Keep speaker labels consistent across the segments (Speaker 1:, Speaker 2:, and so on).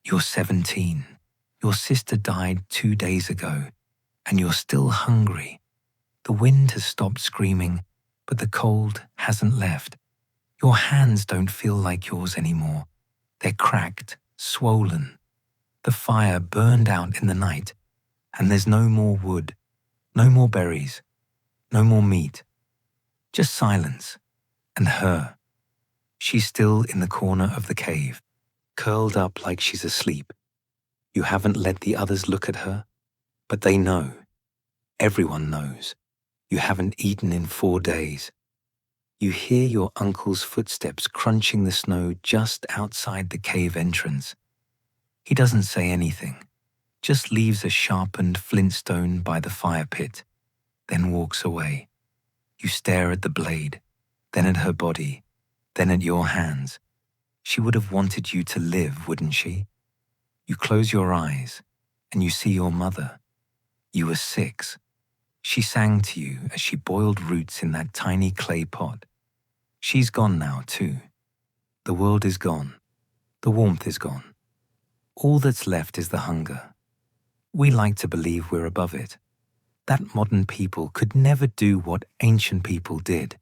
Speaker 1: You're 17. Your sister died 2 days ago, and you're still hungry. The wind has stopped screaming, but the cold hasn't left. Your hands don't feel like yours anymore. They're cracked, swollen. The fire burned out in the night, and there's no more wood, no more berries, no more meat. Just silence, and her. She's still in the corner of the cave, curled up like she's asleep. You haven't let the others look at her, but they know. Everyone knows. You haven't eaten in 4 days. You hear your uncle's footsteps crunching the snow just outside the cave entrance. He doesn't say anything, just leaves a sharpened flintstone by the fire pit, then walks away. You stare at the blade, then at her body, then at your hands. She would have wanted you to live, wouldn't she? You close your eyes, and you see your mother. You were 6. She sang to you as she boiled roots in that tiny clay pot. She's gone now, too. The world is gone. The warmth is gone. All that's left is the hunger. We like to believe we're above it, that modern people could never do what ancient people did.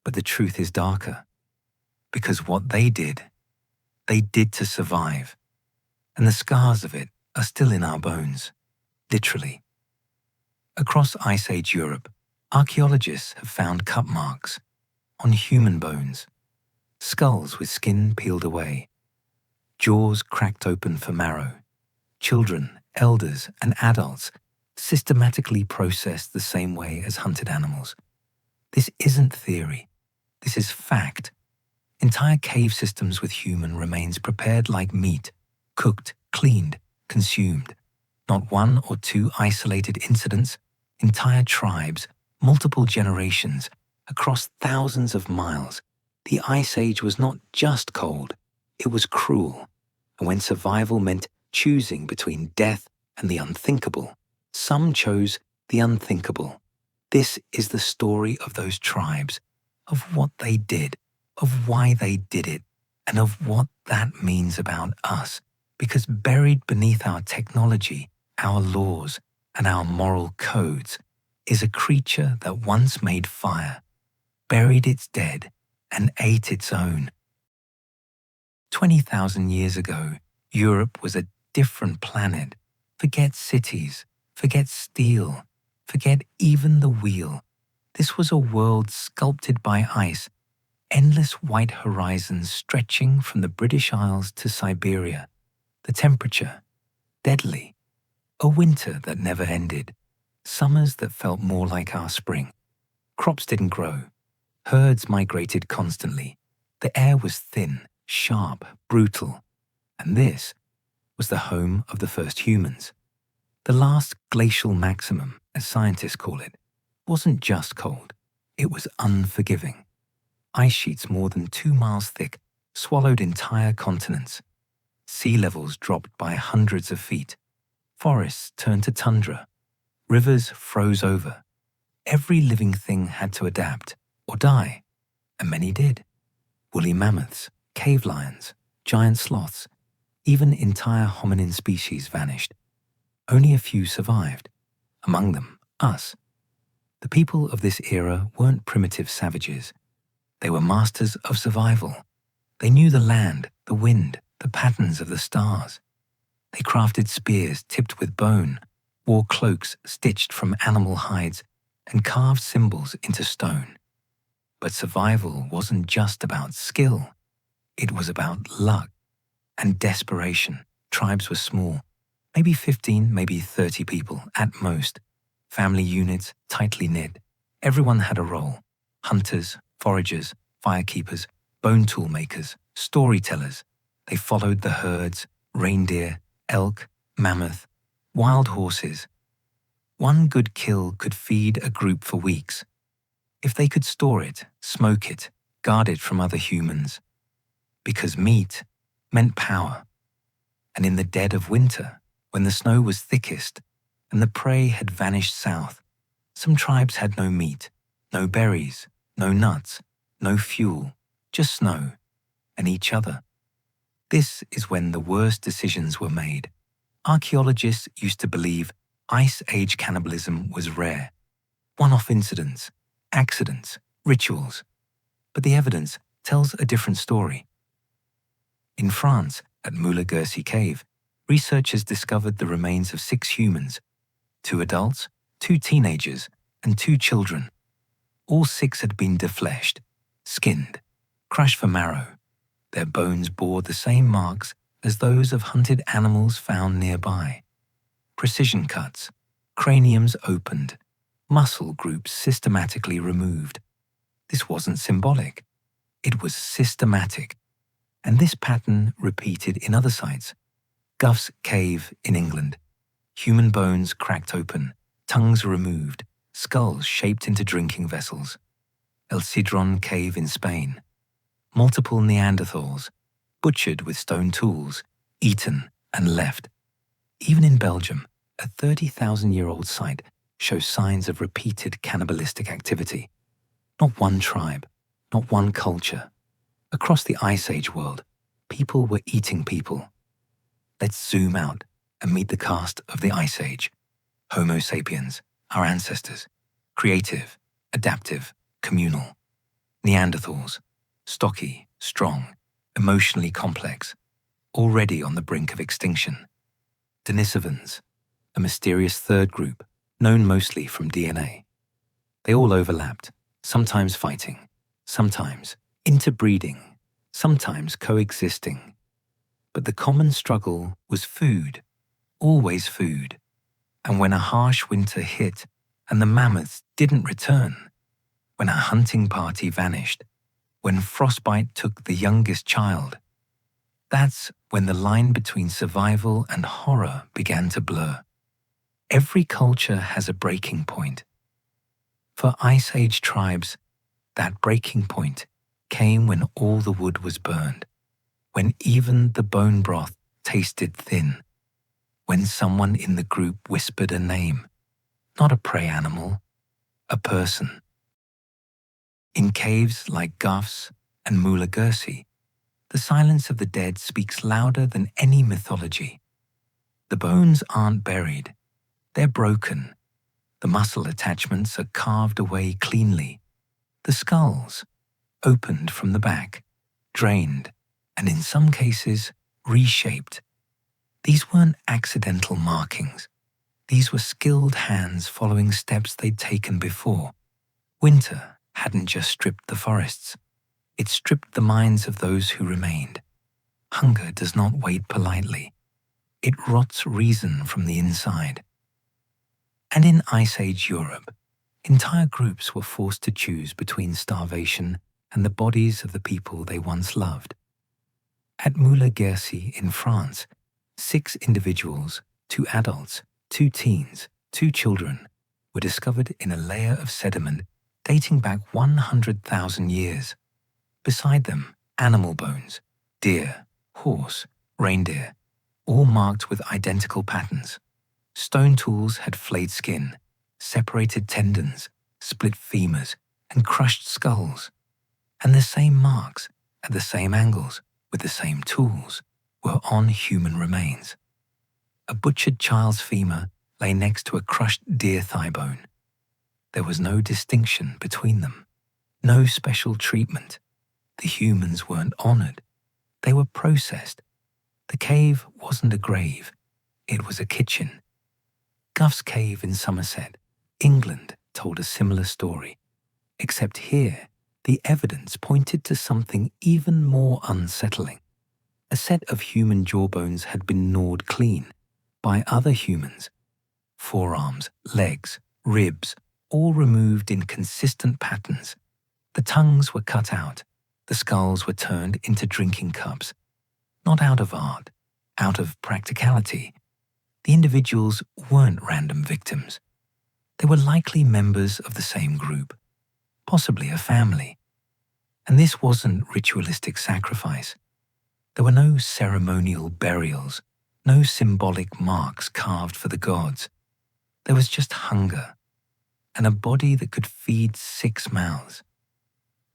Speaker 1: But the truth is darker, because what they did to survive, and the scars of it are still in our bones, literally. Across Ice Age Europe, archaeologists have found cut marks on human bones, skulls with skin peeled away, jaws cracked open for marrow, children, elders, and adults systematically processed the same way as hunted animals. This isn't theory. This is fact. Entire cave systems with human remains prepared like meat, cooked, cleaned, consumed. Not 1 or 2 isolated incidents, entire tribes, multiple generations, across thousands of miles. The Ice Age was not just cold, it was cruel. And when survival meant choosing between death and the unthinkable, some chose the unthinkable. This is the story of those tribes, of what they did, of why they did it, and of what that means about us. Because buried beneath our technology, our laws, and our moral codes is a creature that once made fire, buried its dead, and ate its own. 20,000 years ago, Europe was a different planet. Forget cities, forget steel, forget even the wheel. This was a world sculpted by ice, endless white horizons stretching from the British Isles to Siberia. The temperature, deadly. A winter that never ended. Summers that felt more like our spring. Crops didn't grow. Herds migrated constantly. The air was thin, sharp, brutal. And this was the home of the first humans. The last glacial maximum, as scientists call it, wasn't just cold. It was unforgiving. Ice sheets more than 2 miles thick swallowed entire continents. Sea levels dropped by hundreds of feet. Forests turned to tundra. Rivers froze over. Every living thing had to adapt or die, and many did. Woolly mammoths, cave lions, giant sloths, even entire hominin species vanished. Only a few survived, among them us. The people of this era weren't primitive savages. They were masters of survival. They knew the land, the wind, the patterns of the stars. They crafted spears tipped with bone, wore cloaks stitched from animal hides, and carved symbols into stone. But survival wasn't just about skill. It was about luck and desperation. Tribes were small, maybe 15, maybe 30 people at most. Family units tightly knit. Everyone had a role. Hunters, foragers, firekeepers, bone tool makers, storytellers. They followed the herds, reindeer, elk, mammoth, wild horses. One good kill could feed a group for weeks. If they could store it, smoke it, guard it from other humans. Because meat meant power. And in the dead of winter, when the snow was thickest and the prey had vanished south, some tribes had no meat, no berries, no nuts, no fuel, just snow and each other. This is when the worst decisions were made. Archaeologists used to believe Ice Age cannibalism was rare. One-off incidents, accidents, rituals. But the evidence tells a different story. In France, at Moulin-Gercy Cave, researchers discovered the remains of 6 humans, 2 adults, 2 teenagers, and 2 children. All 6 had been defleshed, skinned, crushed for marrow. Their bones bore the same marks as those of hunted animals found nearby. Precision cuts, craniums opened, muscle groups systematically removed. This wasn't symbolic. It was systematic. And this pattern repeated in other sites. Gough's cave in England. Human bones cracked open, tongues removed, skulls shaped into drinking vessels. El Cidron cave in Spain. Multiple Neanderthals, butchered with stone tools, eaten and left. Even in Belgium, a 30,000-year-old site shows signs of repeated cannibalistic activity. Not one tribe, not one culture. Across the Ice Age world, people were eating people. Let's zoom out and meet the cast of the Ice Age. Homo sapiens, our ancestors. Creative, adaptive, communal. Neanderthals, stocky, strong, emotionally complex, already on the brink of extinction. Denisovans, a mysterious third group, known mostly from DNA. They all overlapped, sometimes fighting, sometimes interbreeding, sometimes coexisting. But the common struggle was food, always food. And when a harsh winter hit and the mammoths didn't return, when a hunting party vanished, when frostbite took the youngest child, that's when the line between survival and horror began to blur. Every culture has a breaking point. For Ice Age tribes, that breaking point came when all the wood was burned, when even the bone broth tasted thin, when someone in the group whispered a name, not a prey animal, a person. In caves like Gough's and Moulin-Gercy, the silence of the dead speaks louder than any mythology. The bones aren't buried, they're broken. The muscle attachments are carved away cleanly. The skulls, opened from the back, drained, and in some cases, reshaped. These weren't accidental markings. These were skilled hands following steps they'd taken before. Winter hadn't just stripped the forests. It stripped the minds of those who remained. Hunger does not wait politely. It rots reason from the inside. And in Ice Age Europe, entire groups were forced to choose between starvation and the bodies of the people they once loved. At Moulin-Gercy in France, 6 individuals, 2 adults, 2 teens, 2 children, were discovered in a layer of sediment dating back 100,000 years. Beside them, animal bones, deer, horse, reindeer, all marked with identical patterns. Stone tools had flayed skin, separated tendons, split femurs, and crushed skulls. And the same marks, at the same angles, with the same tools, were on human remains. A butchered child's femur lay next to a crushed deer thigh bone. There was no distinction between them, no special treatment. The humans weren't honored. They were processed. The cave wasn't a grave. It was a kitchen. Gough's cave in Somerset, England, told a similar story, except here, the evidence pointed to something even more unsettling. A set of human jawbones had been gnawed clean by other humans. Forearms, legs, ribs, all removed in consistent patterns. The tongues were cut out. The skulls were turned into drinking cups. Not out of art, out of practicality. The individuals weren't random victims. They were likely members of the same group, possibly a family. And this wasn't ritualistic sacrifice. There were no ceremonial burials, no symbolic marks carved for the gods. There was just hunger, and a body that could feed 6 mouths.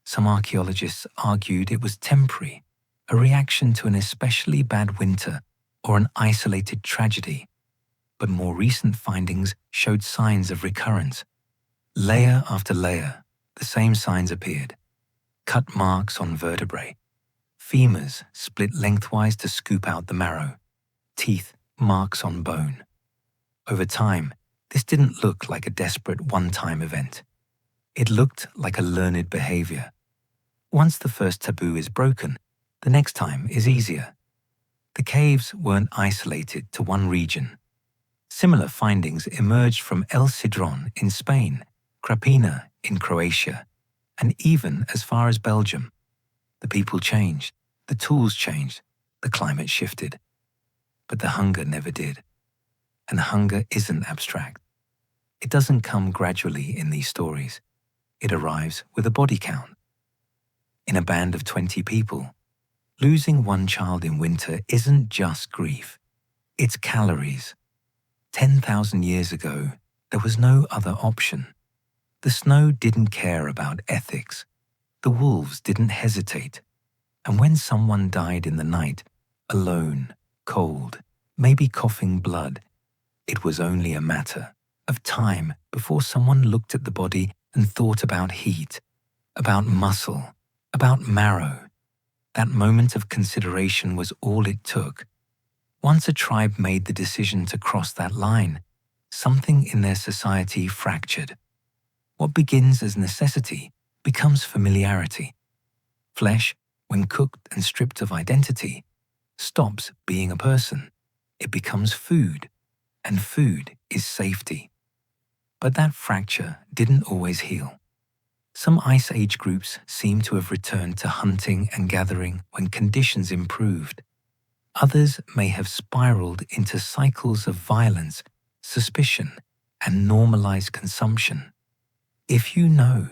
Speaker 1: Some archaeologists argued it was temporary, a reaction to an especially bad winter or an isolated tragedy. But more recent findings showed signs of recurrence. Layer after layer, the same signs appeared. Cut marks on vertebrae, femurs split lengthwise to scoop out the marrow, teeth marks on bone. Over time, this didn't look like a desperate one-time event. It looked like a learned behavior. Once the first taboo is broken, the next time is easier. The caves weren't isolated to one region. Similar findings emerged from El Cidrón in Spain, Krapina in Croatia, and even as far as Belgium. The people changed, the tools changed, the climate shifted. But the hunger never did. And hunger isn't abstract. It doesn't come gradually in these stories. It arrives with a body count. In a band of 20 people, losing one child in winter isn't just grief. It's calories. 10,000 years ago, there was no other option. The snow didn't care about ethics. The wolves didn't hesitate. And when someone died in the night, alone, cold, maybe coughing blood, it was only a matter of time before someone looked at the body and thought about heat, about muscle, about marrow. That moment of consideration was all it took. Once a tribe made the decision to cross that line, something in their society fractured. What begins as necessity becomes familiarity. Flesh, when cooked and stripped of identity, stops being a person. It becomes food, and food is safety. But that fracture didn't always heal. Some Ice Age groups seem to have returned to hunting and gathering when conditions improved. Others may have spiraled into cycles of violence, suspicion, and normalized consumption. If you know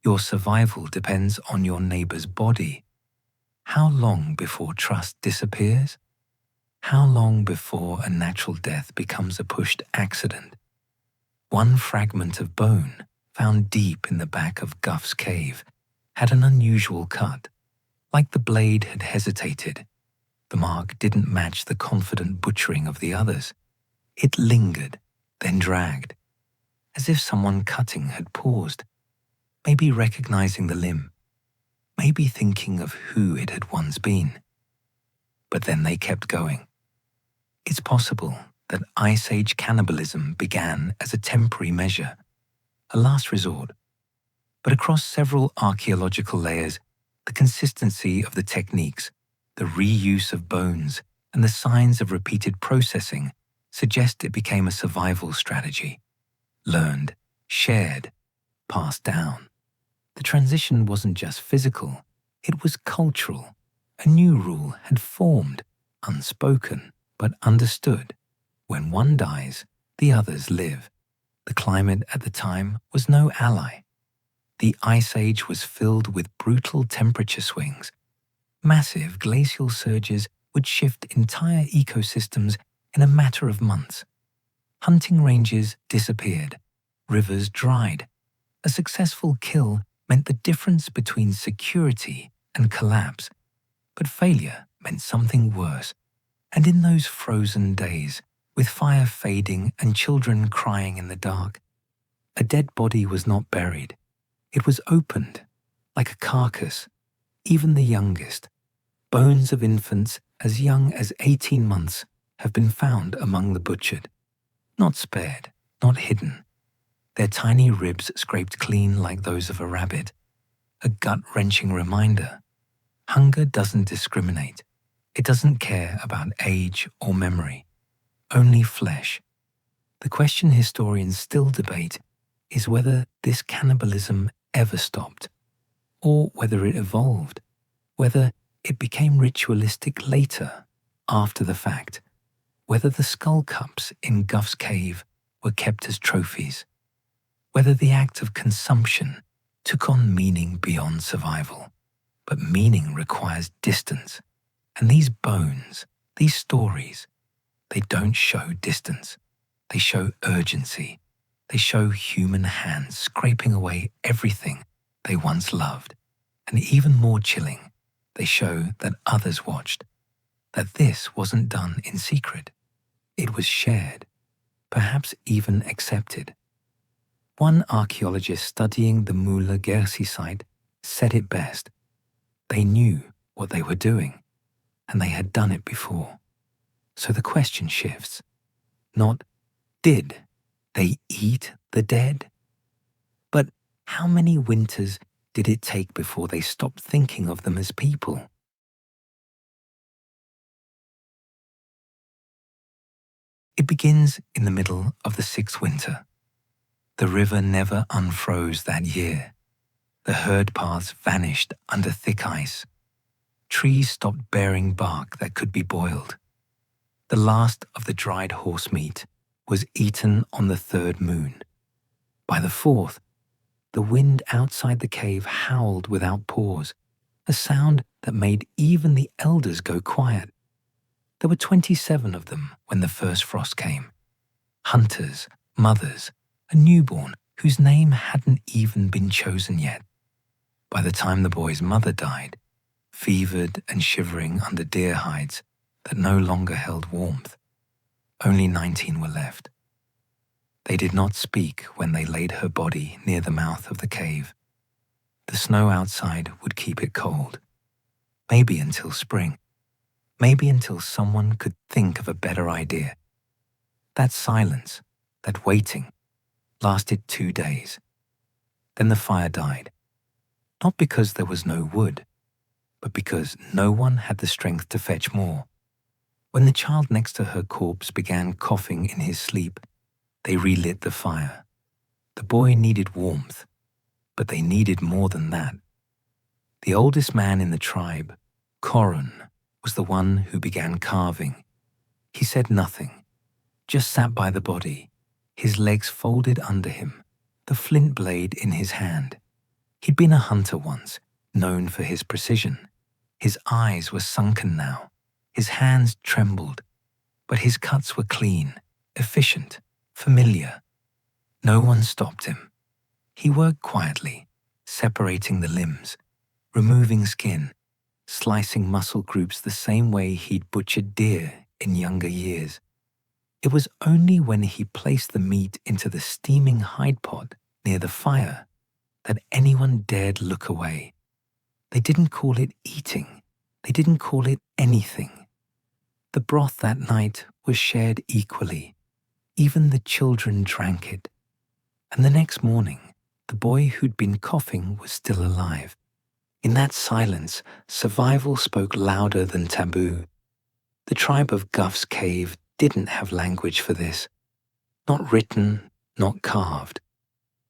Speaker 1: your survival depends on your neighbor's body, how long before trust disappears? How long before a natural death becomes a pushed accident? One fragment of bone, found deep in the back of Gough's cave, had an unusual cut. Like the blade had hesitated, the mark didn't match the confident butchering of the others. It lingered, then dragged, as if someone cutting had paused, maybe recognizing the limb, maybe thinking of who it had once been. But then they kept going. It's possible that Ice Age cannibalism began as a temporary measure, a last resort. But across several archaeological layers, the consistency of the techniques, the reuse of bones, and the signs of repeated processing suggest it became a survival strategy. Learned, shared, passed down. The transition wasn't just physical, it was cultural. A new rule had formed, unspoken, but understood. When one dies, the others live. The climate at the time was no ally. The Ice Age was filled with brutal temperature swings. Massive glacial surges would shift entire ecosystems in a matter of months. Hunting ranges disappeared. Rivers dried. A successful kill meant the difference between security and collapse. But failure meant something worse. And in those frozen days, with fire fading and children crying in the dark, a dead body was not buried. It was opened, like a carcass, even the youngest. Bones of infants as young as 18 months have been found among the butchered. Not spared, not hidden. Their tiny ribs scraped clean like those of a rabbit. A gut-wrenching reminder. Hunger doesn't discriminate. It doesn't care about age or memory. Only flesh. The question historians still debate is whether this cannibalism ever stopped, or whether it evolved, whether it became ritualistic later, after the fact, whether the skull cups in Gough's cave were kept as trophies, whether the act of consumption took on meaning beyond survival. But meaning requires distance, and these bones, these stories, they don't show distance. They show urgency. They show human hands scraping away everything they once loved. And even more chilling, They show that others watched, that this wasn't done in secret. It was shared, perhaps even accepted. One archaeologist studying the Moula Gersi site said it best. They knew what they were doing, and they had done it before. So the question shifts. Not, did they eat the dead? But how many winters did it take before they stopped thinking of them as people? It begins in the middle of the 6th winter. The river never unfroze that year. The herd paths vanished under thick ice. Trees stopped bearing bark that could be boiled. The last of the dried horse meat was eaten on the 3rd moon. By the 4th, the wind outside the cave howled without pause, a sound that made even the elders go quiet. There were 27 of them when the first frost came. Hunters, mothers, a newborn whose name hadn't even been chosen yet. By the time the boy's mother died, fevered and shivering under deer hides that no longer held warmth, only 19 were left. They did not speak when they laid her body near the mouth of the cave. The snow outside would keep it cold. Maybe until spring. Maybe until someone could think of a better idea. That silence, that waiting, lasted 2 days. Then the fire died. Not because there was no wood, but because no one had the strength to fetch more. When the child next to her corpse began coughing in his sleep, they relit the fire. The boy needed warmth, but they needed more than that. The oldest man in the tribe, Coron, was the one who began carving. He said nothing, just sat by the body, his legs folded under him, the flint blade in his hand. He'd been a hunter once, known for his precision. His eyes were sunken now, his hands trembled, but his cuts were clean, efficient, familiar. No one stopped him. He worked quietly, separating the limbs, removing skin, slicing muscle groups the same way he'd butchered deer in younger years. It was only when he placed the meat into the steaming hide pot near the fire that anyone dared look away. They didn't call it eating. They didn't call it anything. The broth that night was shared equally. Even the children drank it. And the next morning, the boy who'd been coughing was still alive. In that silence, survival spoke louder than taboo. The tribe of Gough's cave didn't have language for this. Not written, not carved.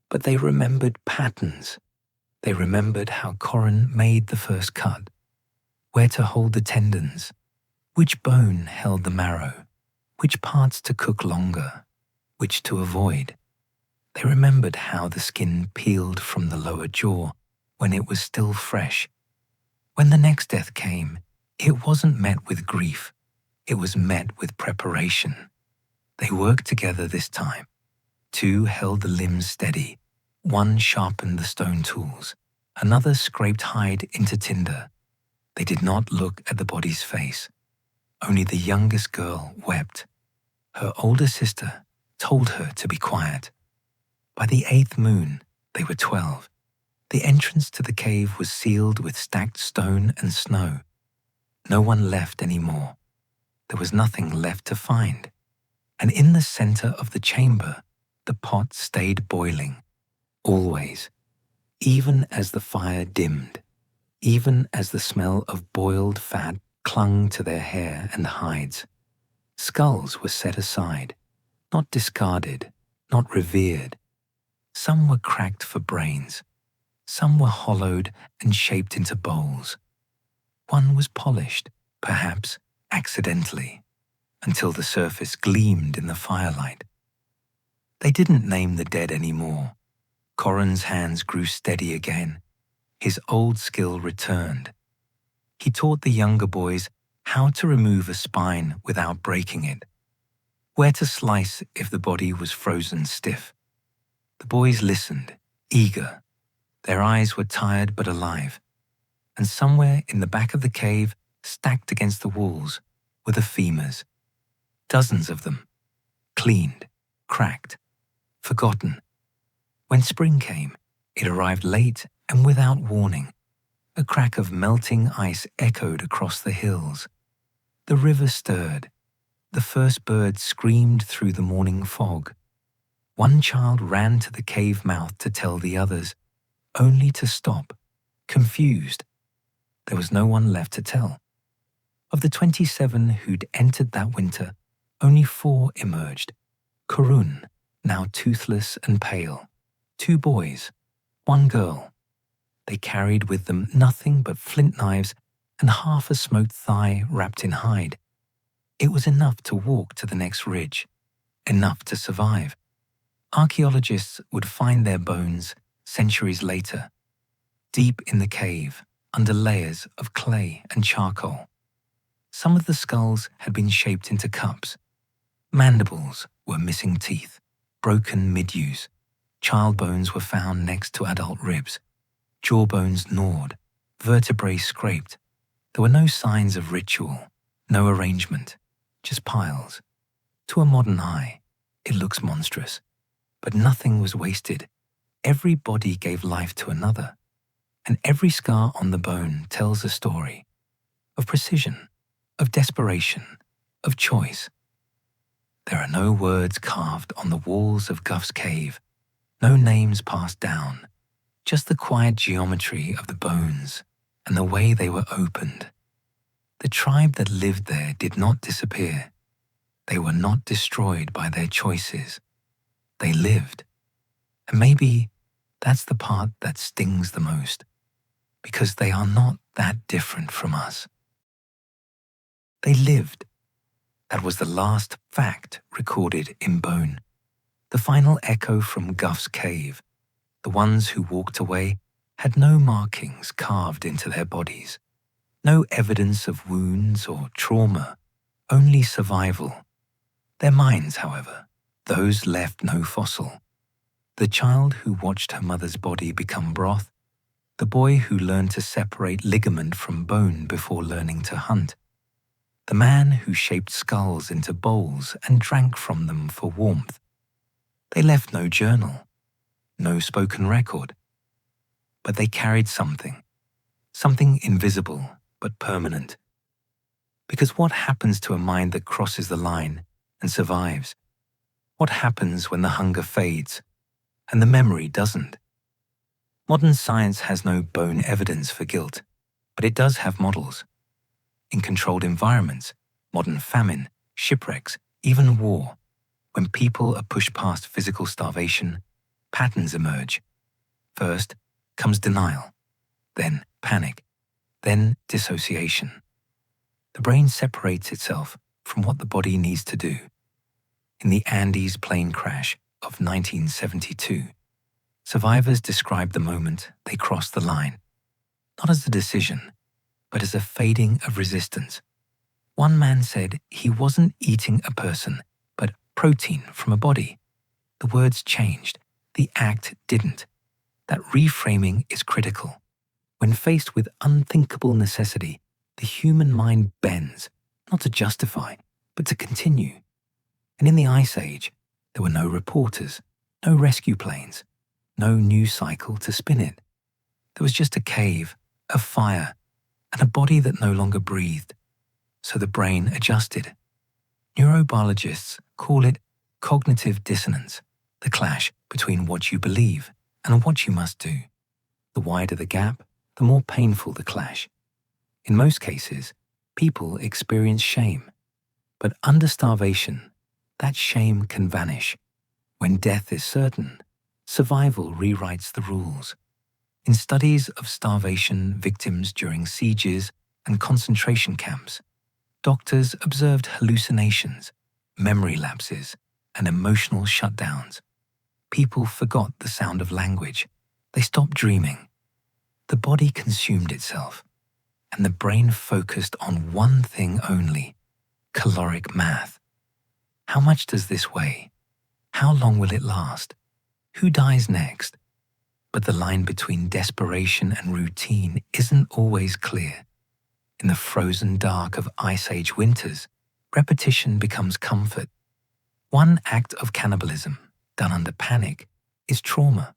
Speaker 1: But they remembered patterns. They remembered how Coron made the first cut, where to hold the tendons, which bone held the marrow, which parts to cook longer, which to avoid. They remembered how the skin peeled from the lower jaw when it was still fresh. When the next death came, it wasn't met with grief. It was met with preparation. They worked together this time. 2 held the limbs steady. 1 sharpened the stone tools. Another scraped hide into tinder. They did not look at the body's face. Only the youngest girl wept. Her older sister told her to be quiet. By the 8th moon, they were 12. The entrance to the cave was sealed with stacked stone and snow. No one left anymore. There was nothing left to find. And in the center of the chamber, the pot stayed boiling. Always. Even as the fire dimmed. Even as the smell of boiled fat clung to their hair and hides. Skulls were set aside, not discarded, not revered. Some were cracked for brains. Some were hollowed and shaped into bowls. One was polished, perhaps accidentally, until the surface gleamed in the firelight. They didn't name the dead anymore. Coron's hands grew steady again. His old skill returned. He taught the younger boys how to remove a spine without breaking it, where to slice if the body was frozen stiff. The boys listened, eager. Their eyes were tired but alive. and somewhere in the back of the cave, stacked against the walls, were the femurs. Dozens of them, cleaned, cracked, forgotten. When spring came, it arrived late and without warning. A crack of melting ice echoed across the hills. The river stirred. The first bird screamed through the morning fog. One child ran to the cave mouth to tell the others, only to stop, confused. There was no one left to tell. Of the 27 who'd entered that winter, only 4 emerged. Kurun, now toothless and pale. 2 boys, 1 girl. They carried with them nothing but flint knives and half a smoked thigh wrapped in hide. It was enough to walk to the next ridge, enough to survive. Archaeologists would find their bones centuries later, deep in the cave, under layers of clay and charcoal. Some of the skulls had been shaped into cups. Mandibles were missing teeth, broken mid-use. Child bones were found next to adult ribs. Jawbones gnawed, vertebrae scraped. There were no signs of ritual, no arrangement, just piles. To a modern eye, it looks monstrous. But nothing was wasted. Every body gave life to another. And every scar on the bone tells a story of precision, of desperation, of choice. There are no words carved on the walls of Gough's cave, no names passed down, just the quiet geometry of the bones and the way they were opened. The tribe that lived there did not disappear. They were not destroyed by their choices. They lived. And maybe that's the part that stings the most, because they are not that different from us. They lived. That was the last fact recorded in bone. The final echo from Gough's cave. The ones who walked away had no markings carved into their bodies, no evidence of wounds or trauma, only survival. Their minds, however, those left no fossil. The child who watched her mother's body become broth, the boy who learned to separate ligament from bone before learning to hunt, the man who shaped skulls into bowls and drank from them for warmth. They left no journal, no spoken record. But they carried something invisible but permanent. Because what happens to a mind that crosses the line and survives? What happens when the hunger fades and the memory doesn't? Modern science has no bone evidence for guilt, but it does have models. In controlled environments, modern famine, shipwrecks, even war, when people are pushed past physical starvation, patterns emerge. First comes denial, then panic, then dissociation. The brain separates itself from what the body needs to do. In the Andes plane crash of 1972, survivors described the moment they crossed the line, not as a decision, but as a fading of resistance. One man said he wasn't eating a person, but protein from a body. The words changed. The act didn't. That reframing is critical. When faced with unthinkable necessity, the human mind bends, not to justify, but to continue. And in the Ice Age, there were no reporters, no rescue planes, no news cycle to spin it. There was just a cave, a fire, and a body that no longer breathed. So the brain adjusted. Neurobiologists call it cognitive dissonance, the clash between what you believe and what you must do. The wider the gap, the more painful the clash. In most cases, people experience shame. But under starvation, that shame can vanish. When death is certain, survival rewrites the rules. In studies of starvation victims during sieges and concentration camps, doctors observed hallucinations, memory lapses, and emotional shutdowns. People forgot the sound of language. They stopped dreaming. The body consumed itself, and the brain focused on one thing only: caloric math. How much does this weigh? How long will it last? Who dies next? But the line between desperation and routine isn't always clear. In the frozen dark of Ice Age winters, repetition becomes comfort. One act of cannibalism, done under panic, is trauma.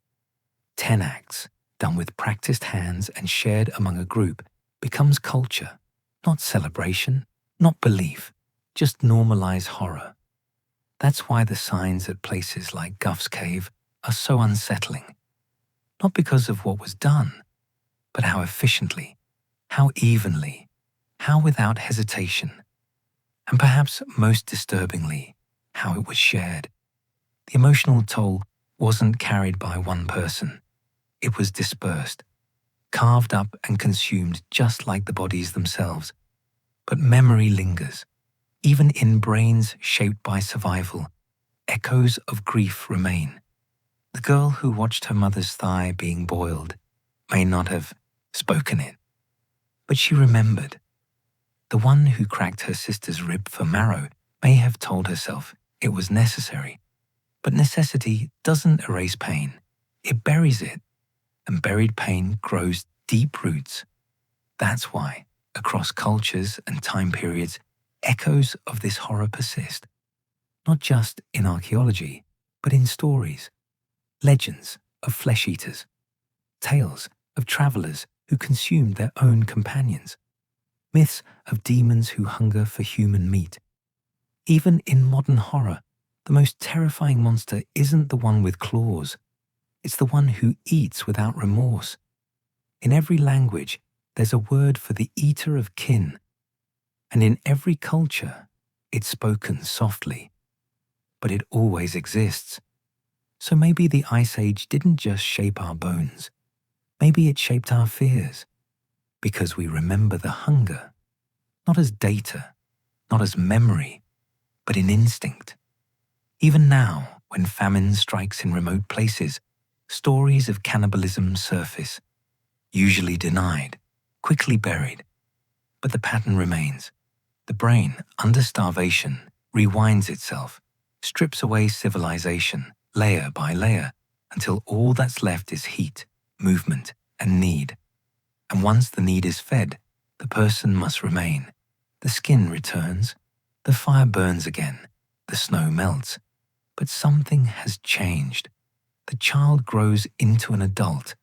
Speaker 1: 10 acts, done with practiced hands and shared among a group, becomes culture, not celebration, not belief, just normalize horror. That's why the signs at places like Gough's cave are so unsettling. Not because of what was done, but how efficiently, how evenly, how without hesitation, and perhaps most disturbingly, how it was shared. The emotional toll wasn't carried by one person. It was dispersed, carved up and consumed just like the bodies themselves. But memory lingers. Even in brains shaped by survival, echoes of grief remain. The girl who watched her mother's thigh being boiled may not have spoken it, but she remembered. The one who cracked her sister's rib for marrow may have told herself it was necessary. But necessity doesn't erase pain. It buries it, and buried pain grows deep roots. That's why, across cultures and time periods, echoes of this horror persist. Not just in archaeology, but in stories. Legends of flesh-eaters. Tales of travelers who consumed their own companions. Myths of demons who hunger for human meat. Even in modern horror, the most terrifying monster isn't the one with claws. It's the one who eats without remorse. In every language, there's a word for the eater of kin. And in every culture, it's spoken softly. But it always exists. So maybe the Ice Age didn't just shape our bones. Maybe it shaped our fears. Because we remember the hunger, not as data, not as memory, but in instinct. Even now, when famine strikes in remote places, stories of cannibalism surface, usually denied, quickly buried. But the pattern remains. The brain, under starvation, rewinds itself, strips away civilization, layer by layer, until all that's left is heat, movement, and need. And once the need is fed, the person must remain. The skin returns, the fire burns again, the snow melts. But something has changed. The child grows into an adult.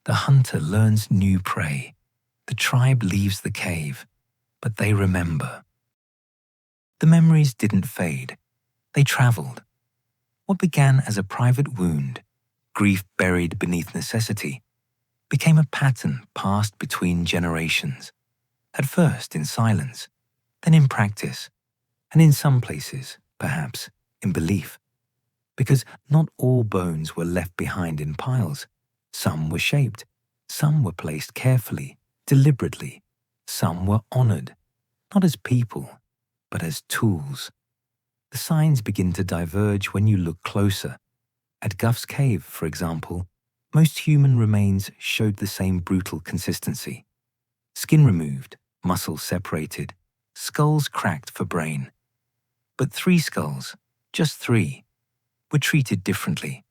Speaker 1: The hunter learns new prey. The tribe leaves the cave, but they remember. The memories didn't fade. They traveled. What began as a private wound, grief buried beneath necessity, became a pattern passed between generations. At first in silence, then in practice, and in some places, perhaps, in belief. Because not all bones were left behind in piles. Some were shaped, some were placed carefully, deliberately. Some were honored, not as people, but as tools. The signs begin to diverge when you look closer. At Gough's cave, for example, most human remains showed the same brutal consistency. Skin removed, muscles separated, skulls cracked for brain. But 3 skulls, just 3, were treated differently.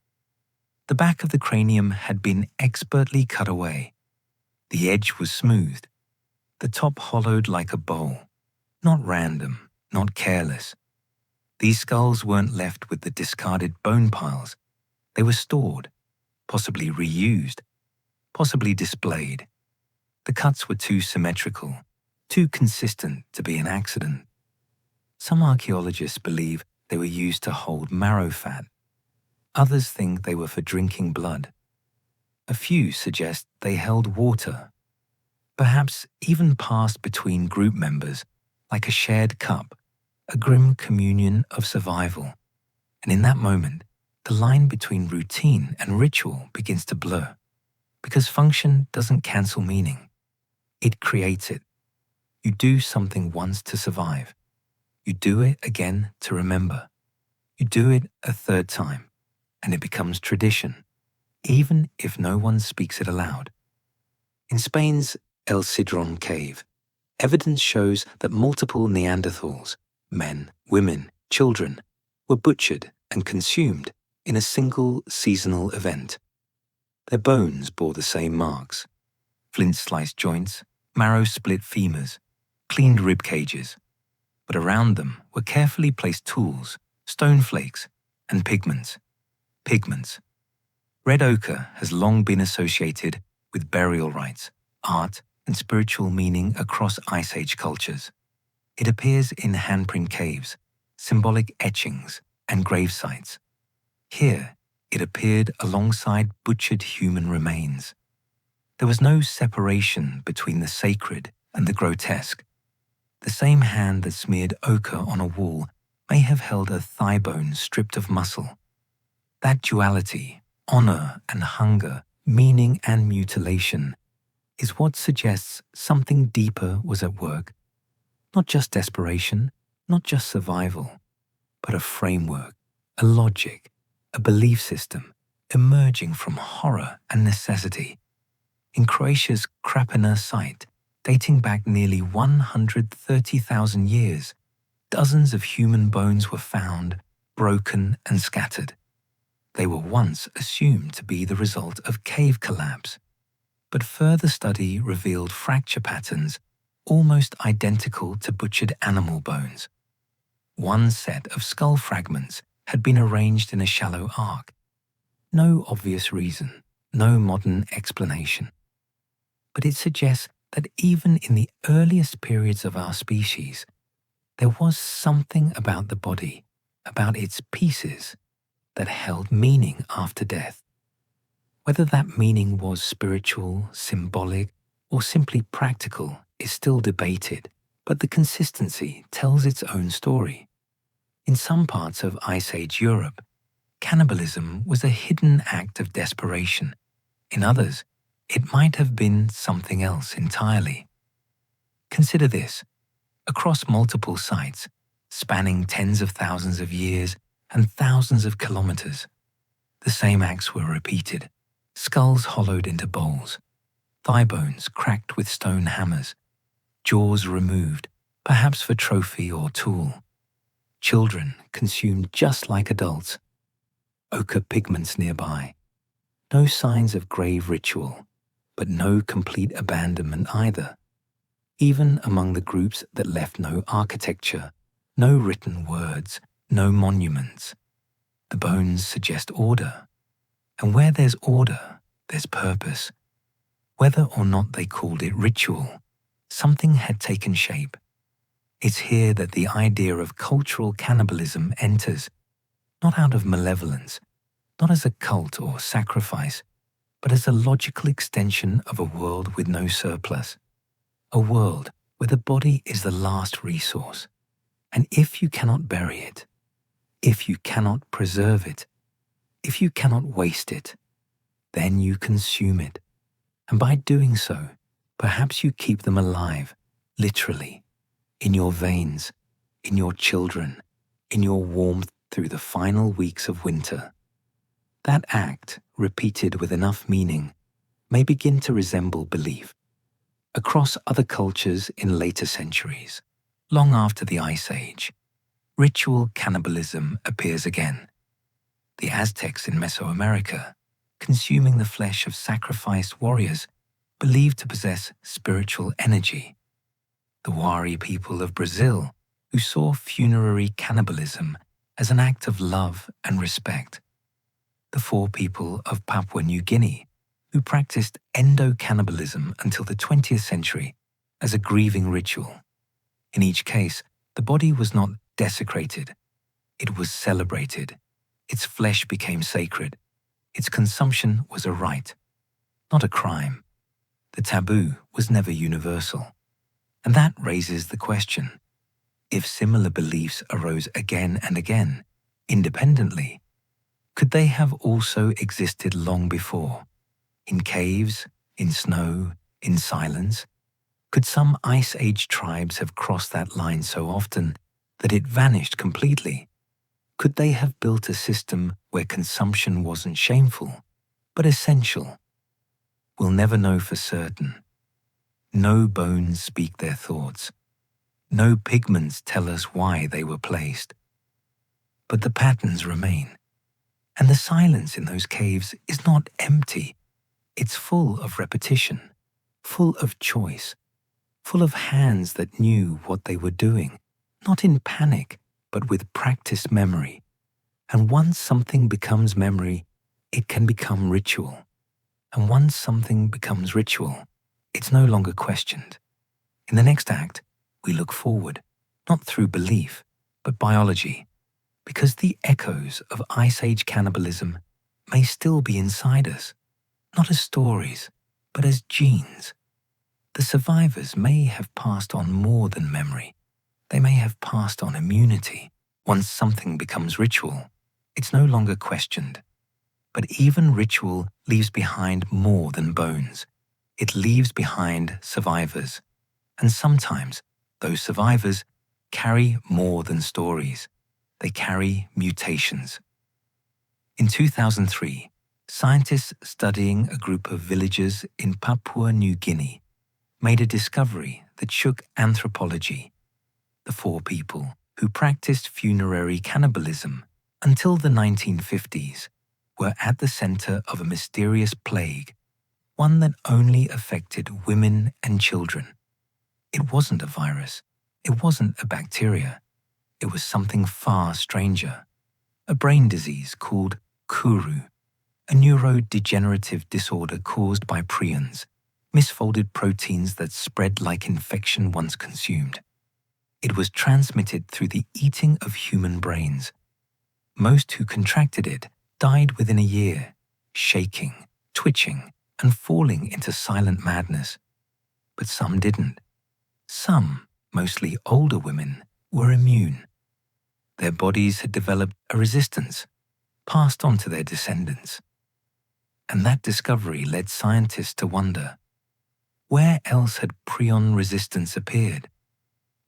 Speaker 1: The back of the cranium had been expertly cut away. The edge was smoothed, the top hollowed like a bowl. Not random, not careless. These skulls weren't left with the discarded bone piles. They were stored, possibly reused, possibly displayed. The cuts were too symmetrical, too consistent to be an accident. Some archaeologists believe they were used to hold marrow fat. Others think they were for drinking blood. A few suggest they held water, perhaps even passed between group members like a shared cup, a grim communion of survival. And in that moment, the line between routine and ritual begins to blur, because function doesn't cancel meaning. It creates it. You do something once to survive. You do it again to remember. You do it a third time, and it becomes tradition, even if no one speaks it aloud. In Spain's El Sidrón cave, evidence shows that multiple Neanderthals, men, women, children, were butchered and consumed in a single seasonal event. Their bones bore the same marks: flint-sliced joints, marrow-split femurs, cleaned rib cages. But around them were carefully placed tools, stone flakes, and pigments. Pigments. Red ochre has long been associated with burial rites, art, and spiritual meaning across Ice Age cultures. It appears in handprint caves, symbolic etchings, and grave sites. Here, it appeared alongside butchered human remains. There was no separation between the sacred and the grotesque. The same hand that smeared ochre on a wall may have held a thigh bone stripped of muscle. That duality, honor and hunger, meaning and mutilation, is what suggests something deeper was at work. Not just desperation, not just survival, but a framework, a logic, a belief system emerging from horror and necessity. In Croatia's Krapina site, dating back nearly 130,000 years, dozens of human bones were found, broken and scattered. They were once assumed to be the result of cave collapse, but further study revealed fracture patterns almost identical to butchered animal bones. One set of skull fragments had been arranged in a shallow arc. No obvious reason, no modern explanation. But it suggests that even in the earliest periods of our species, there was something about the body, about its pieces, that held meaning after death. Whether that meaning was spiritual, symbolic, or simply practical is still debated, but the consistency tells its own story. In some parts of Ice Age Europe, cannibalism was a hidden act of desperation. In others, it might have been something else entirely. Consider this. Across multiple sites, spanning tens of thousands of years and thousands of kilometers, the same acts were repeated: skulls hollowed into bowls, thigh bones cracked with stone hammers, jaws removed, perhaps for trophy or tool, children consumed just like adults, ochre pigments nearby. No signs of grave ritual, but no complete abandonment either. Even among the groups that left no architecture, no written words, no monuments, the bones suggest order. And where there's order, there's purpose. Whether or not they called it ritual, something had taken shape. It's here that the idea of cultural cannibalism enters, not out of malevolence, not as a cult or sacrifice, but as a logical extension of a world with no surplus. A world where the body is the last resource. And if you cannot bury it, if you cannot preserve it, if you cannot waste it, then you consume it. And by doing so, perhaps you keep them alive, literally, in your veins, in your children, in your warmth through the final weeks of winter. That act, repeated with enough meaning, may begin to resemble belief. Across other cultures in later centuries, long after the Ice Age, ritual cannibalism appears again. The Aztecs in Mesoamerica, consuming the flesh of sacrificed warriors believed to possess spiritual energy. The Wari people of Brazil, who saw funerary cannibalism as an act of love and respect. The Fore people of Papua New Guinea, who practiced endo-cannibalism until the 20th century as a grieving ritual. In each case, the body was not desecrated. It was celebrated. Its flesh became sacred. Its consumption was a rite, not a crime. The taboo was never universal. And that raises the question: if similar beliefs arose again and again, independently, could they have also existed long before? In caves, in snow, in silence? Could some Ice Age tribes have crossed that line so often that it vanished completely? Could they have built a system where consumption wasn't shameful, but essential? We'll never know for certain. No bones speak their thoughts. No pigments tell us why they were placed. But the patterns remain. And the silence in those caves is not empty. It's full of repetition, full of choice, full of hands that knew what they were doing, not in panic, but with practiced memory. And once something becomes memory, it can become ritual. And once something becomes ritual, it's no longer questioned. In the next act, we look forward, not through belief, but biology, because the echoes of Ice Age cannibalism may still be inside us, not as stories, but as genes. The survivors may have passed on more than memory. They may have passed on immunity. Once something becomes ritual, it's no longer questioned. But even ritual leaves behind more than bones. It leaves behind survivors. And sometimes those survivors carry more than stories. They carry mutations. In 2003, scientists studying a group of villagers in Papua New Guinea made a discovery that shook anthropology. The 4 people who practiced funerary cannibalism until the 1950s were at the center of a mysterious plague, one that only affected women and children. It wasn't a virus. It wasn't a bacteria. It was something far stranger, a brain disease called Kuru, a neurodegenerative disorder caused by prions, misfolded proteins that spread like infection once consumed. It was transmitted through the eating of human brains. Most who contracted it died within a year, shaking, twitching, and falling into silent madness. But some didn't. Some, mostly older women, were immune. Their bodies had developed a resistance, passed on to their descendants. And that discovery led scientists to wonder, where else had prion resistance appeared?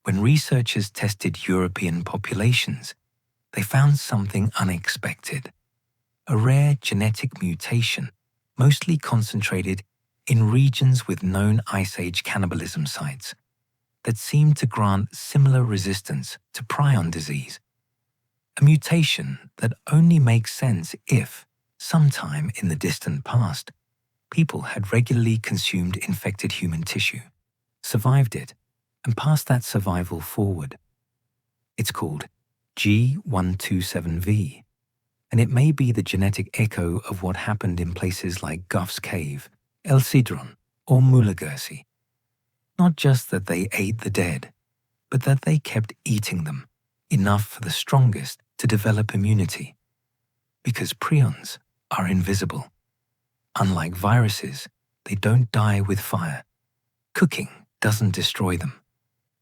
Speaker 1: When researchers tested European populations, they found something unexpected, a rare genetic mutation mostly concentrated in regions with known Ice Age cannibalism sites that seemed to grant similar resistance to prion disease. A mutation that only makes sense if, sometime in the distant past, people had regularly consumed infected human tissue, survived it, and passed that survival forward. It's called G127V, and it may be the genetic echo of what happened in places like Gough's Cave, El Cedron, or Mulagursi. Not just that they ate the dead, but that they kept eating them, enough for the strongest to develop immunity. Because prions are invisible. Unlike viruses, they don't die with fire. Cooking doesn't destroy them.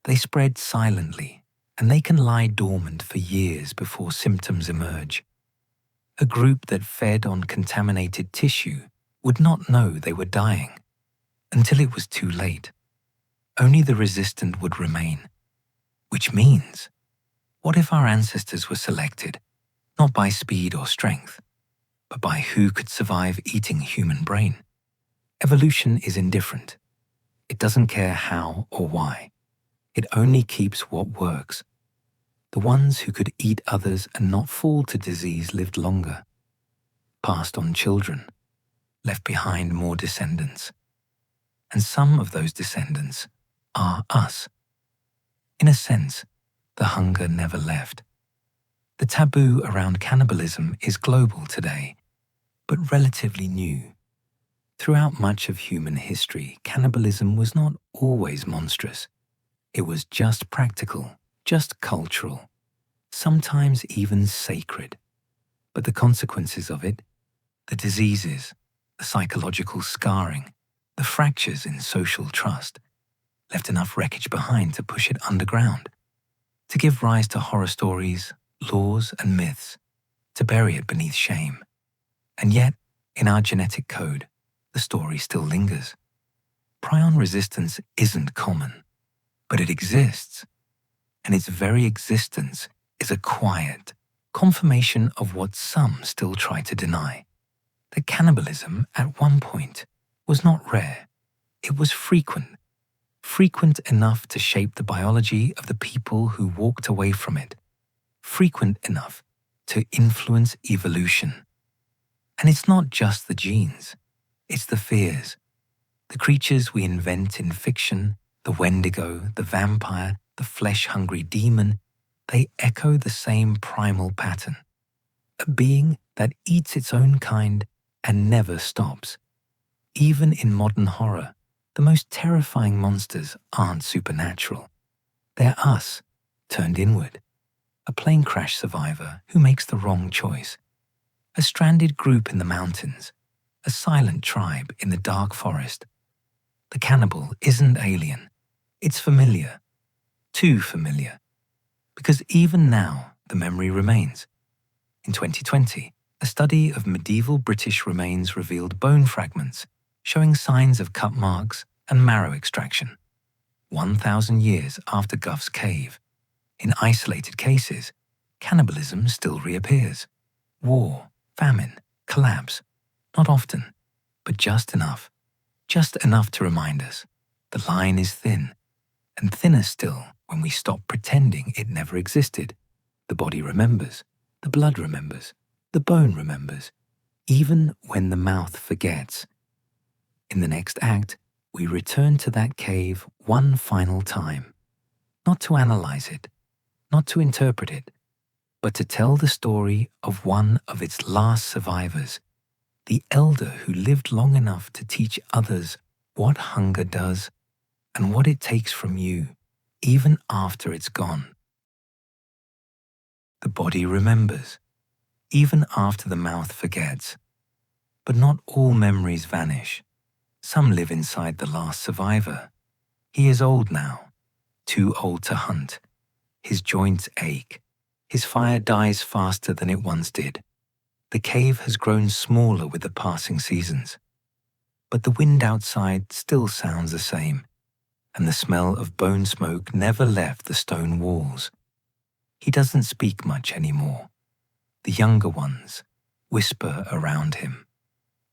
Speaker 1: They spread silently, and they can lie dormant for years before symptoms emerge. A group that fed on contaminated tissue would not know they were dying until it was too late. Only the resistant would remain. Which means, what if our ancestors were selected, not by speed or strength, but by who could survive eating human brain? Evolution is indifferent. It doesn't care how or why. It only keeps what works. The ones who could eat others and not fall to disease lived longer, passed on children, left behind more descendants. And some of those descendants are us. In a sense, the hunger never left. The taboo around cannibalism is global today, but relatively new. Throughout much of human history, cannibalism was not always monstrous. It was just practical, just cultural, sometimes even sacred. But the consequences of it, the diseases, the psychological scarring, the fractures in social trust, left enough wreckage behind to push it underground, to give rise to horror stories, laws, and myths, to bury it beneath shame. And yet, in our genetic code, the story still lingers. Prion resistance isn't common, but it exists, and its very existence is a quiet confirmation of what some still try to deny. That cannibalism, at one point, was not rare. It was frequent enough to shape the biology of the people who walked away from it, frequent enough to influence evolution. And it's not just the genes. It's the fears. The creatures we invent in fiction, the Wendigo, the vampire, the flesh-hungry demon, they echo the same primal pattern. A being that eats its own kind and never stops. Even in modern horror, the most terrifying monsters aren't supernatural. They're us, turned inward. A plane crash survivor who makes the wrong choice. A stranded group in the mountains. A silent tribe in the dark forest. The cannibal isn't alien. It's familiar. Too familiar. Because even now, the memory remains. In 2020, a study of medieval British remains revealed bone fragments showing signs of cut marks and marrow extraction. 1,000 years after Gough's cave, in isolated cases, cannibalism still reappears. War, famine, collapse. Not often, but just enough. Just enough to remind us the line is thin, and thinner still when we stop pretending it never existed. The body remembers, the blood remembers, the bone remembers, even when the mouth forgets. In the next act, we return to that cave one final time, not to analyze it, not to interpret it, but to tell the story of one of its last survivors, the elder who lived long enough to teach others what hunger does and what it takes from you, even after it's gone. The body remembers, even after the mouth forgets. But not all memories vanish. Some live inside the last survivor. He is old now, too old to hunt. His joints ache. His fire dies faster than it once did. The cave has grown smaller with the passing seasons. But the wind outside still sounds the same, and the smell of bone smoke never left the stone walls. He doesn't speak much anymore. The younger ones whisper around him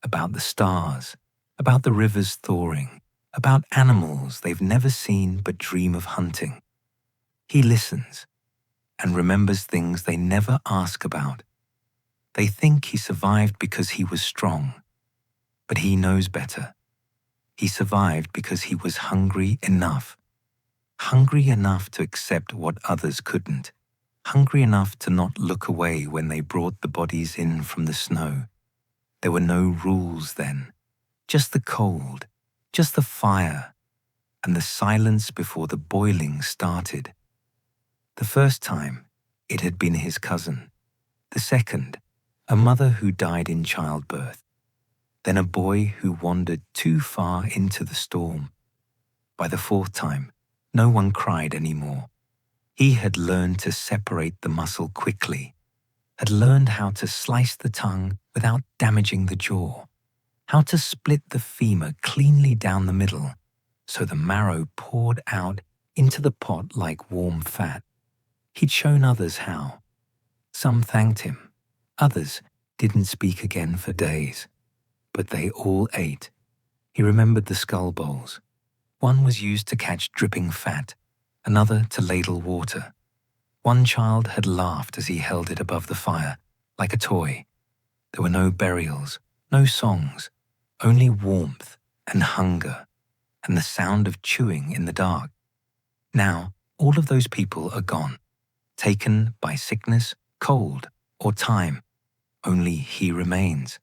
Speaker 1: about the stars, about the rivers thawing, about animals they've never seen but dream of hunting. He listens and remembers things they never ask about. They think he survived because he was strong, but he knows better. He survived because he was hungry enough to accept what others couldn't, hungry enough to not look away when they brought the bodies in from the snow. There were no rules then, just the cold, just the fire, and the silence before the boiling started. The first time, it had been his cousin. The second, a mother who died in childbirth. Then a boy who wandered too far into the storm. By the fourth time, no one cried anymore. He had learned to separate the muscle quickly, had learned how to slice the tongue without damaging the jaw, how to split the femur cleanly down the middle so the marrow poured out into the pot like warm fat. He'd shown others how. Some thanked him. Others didn't speak again for days. But they all ate. He remembered the skull bowls. One was used to catch dripping fat, another to ladle water. One child had laughed as he held it above the fire, like a toy. There were no burials, no songs, only warmth and hunger, and the sound of chewing in the dark. Now, all of those people are gone, taken by sickness, cold, or time. Only he remains.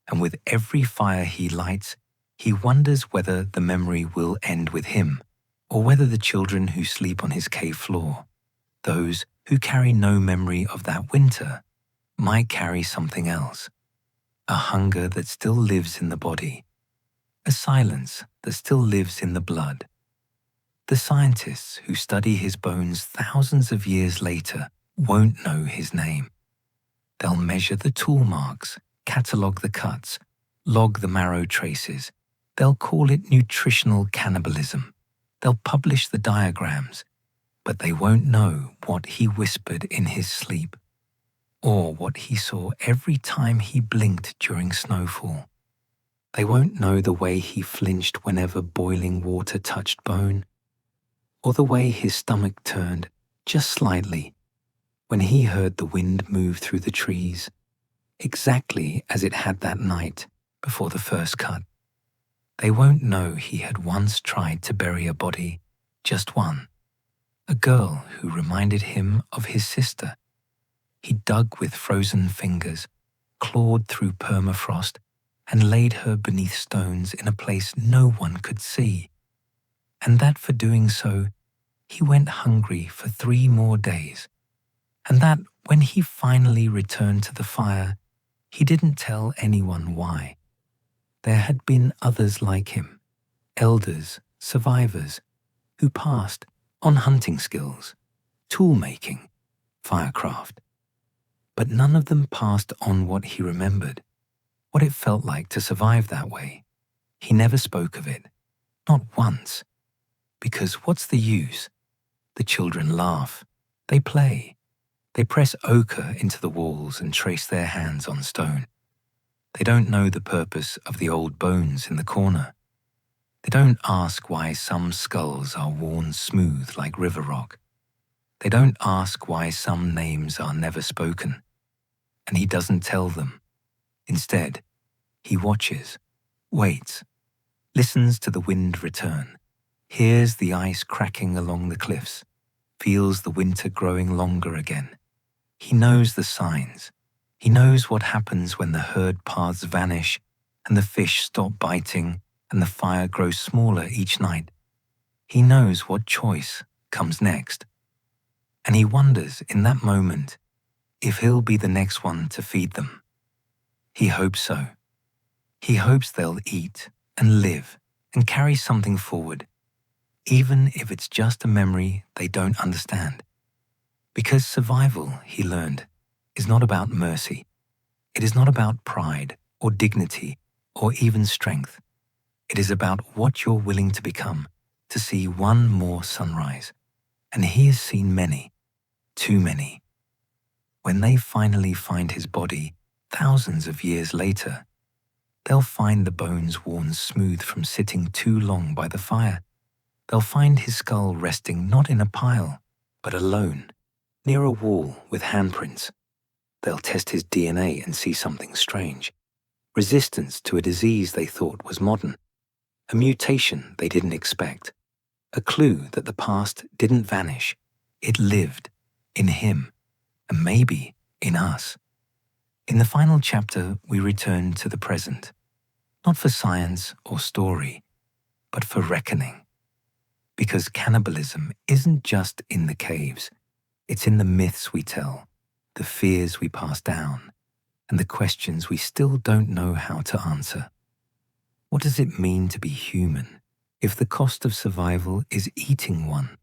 Speaker 1: And with every fire he lights, he wonders whether the memory will end with him, or whether the children who sleep on his cave floor, those who carry no memory of that winter, might carry something else. A hunger that still lives in the body. A silence that still lives in the blood. The scientists who study his bones thousands of years later won't know his name. They'll measure the tool marks, catalogue the cuts, log the marrow traces. They'll call it nutritional cannibalism. They'll publish the diagrams, but they won't know what he whispered in his sleep, or what he saw every time he blinked during snowfall. They won't know the way he flinched whenever boiling water touched bone, or the way his stomach turned just slightly when he heard the wind move through the trees, exactly as it had that night before the first cut. They won't know he had once tried to bury a body, just one, a girl who reminded him of his sister. He dug with frozen fingers, clawed through permafrost, and laid her beneath stones in a place no one could see. And that for doing so, he went hungry for 3 more days. And that when he finally returned to the fire, he didn't tell anyone why. There had been others like him, elders, survivors, who passed on hunting skills, tool-making, firecraft. But none of them passed on what he remembered, what it felt like to survive that way. He never spoke of it, not once. Because what's the use? The children laugh, they play, they press ochre into the walls and trace their hands on stone. They don't know the purpose of the old bones in the corner. They don't ask why some skulls are worn smooth like river rock. They don't ask why some names are never spoken. And he doesn't tell them. Instead, he watches, waits, listens to the wind return, hears the ice cracking along the cliffs, feels the winter growing longer again. He knows the signs. He knows what happens when the herd paths vanish and the fish stop biting and the fire grows smaller each night. He knows what choice comes next. And he wonders in that moment if he'll be the next one to feed them. He hopes so. He hopes they'll eat and live and carry something forward, even if it's just a memory they don't understand. Because survival, he learned, is not about mercy. It is not about pride or dignity or even strength. It is about what you're willing to become to see one more sunrise. And he has seen many, too many. When they finally find his body, thousands of years later, they'll find the bones worn smooth from sitting too long by the fire. They'll find his skull resting not in a pile, but alone, near a wall with handprints. They'll test his DNA and see something strange. Resistance to a disease they thought was modern. A mutation they didn't expect. A clue that the past didn't vanish. It lived in him, and maybe in us. In the final chapter, we return to the present, not for science or story, but for reckoning. Because cannibalism isn't just in the caves, it's in the myths we tell, the fears we pass down, and the questions we still don't know how to answer. What does it mean to be human if the cost of survival is eating one?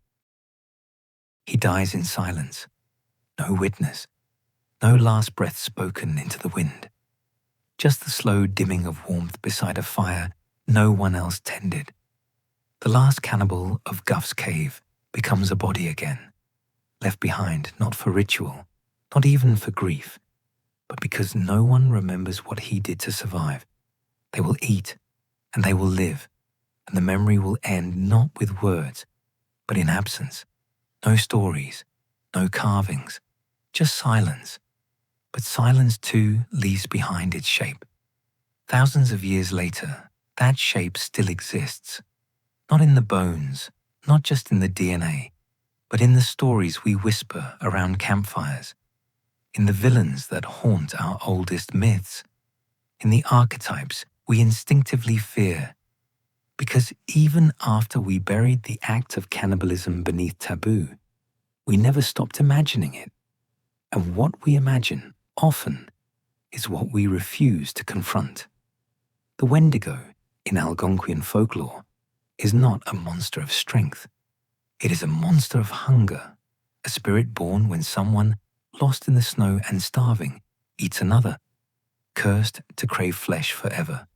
Speaker 1: He dies in silence, no witness, no last breath spoken into the wind. Just the slow dimming of warmth beside a fire no one else tended. The last cannibal of Gough's cave becomes a body again, left behind not for ritual, not even for grief, but because no one remembers what he did to survive. They will eat, and they will live, and the memory will end not with words, but in absence. No stories, no carvings, just silence. But silence too leaves behind its shape. Thousands of years later, that shape still exists. Not in the bones, not just in the DNA, but in the stories we whisper around campfires, in the villains that haunt our oldest myths, in the archetypes we instinctively fear. Because even after we buried the act of cannibalism beneath taboo, we never stopped imagining it. And what we imagine, often, is what we refuse to confront. The Wendigo, in Algonquian folklore, is not a monster of strength. It is a monster of hunger, a spirit born when someone, lost in the snow and starving, eats another, cursed to crave flesh forever.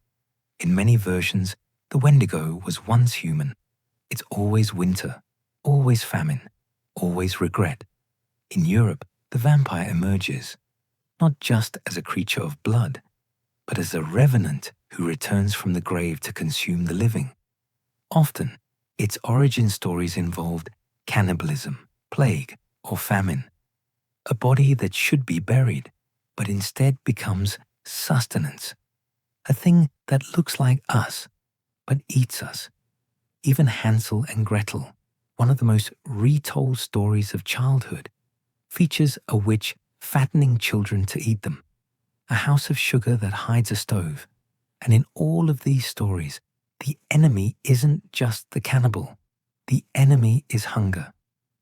Speaker 1: In many versions, the Wendigo was once human. It's always winter, always famine, always regret. In Europe, the vampire emerges, not just as a creature of blood, but as a revenant who returns from the grave to consume the living. Often, its origin stories involved cannibalism, plague, or famine. A body that should be buried, but instead becomes sustenance. A thing that looks like us, but eats us. Even Hansel and Gretel, one of the most retold stories of childhood, features a witch fattening children to eat them, a house of sugar that hides a stove. And in all of these stories, the enemy isn't just the cannibal. The enemy is hunger.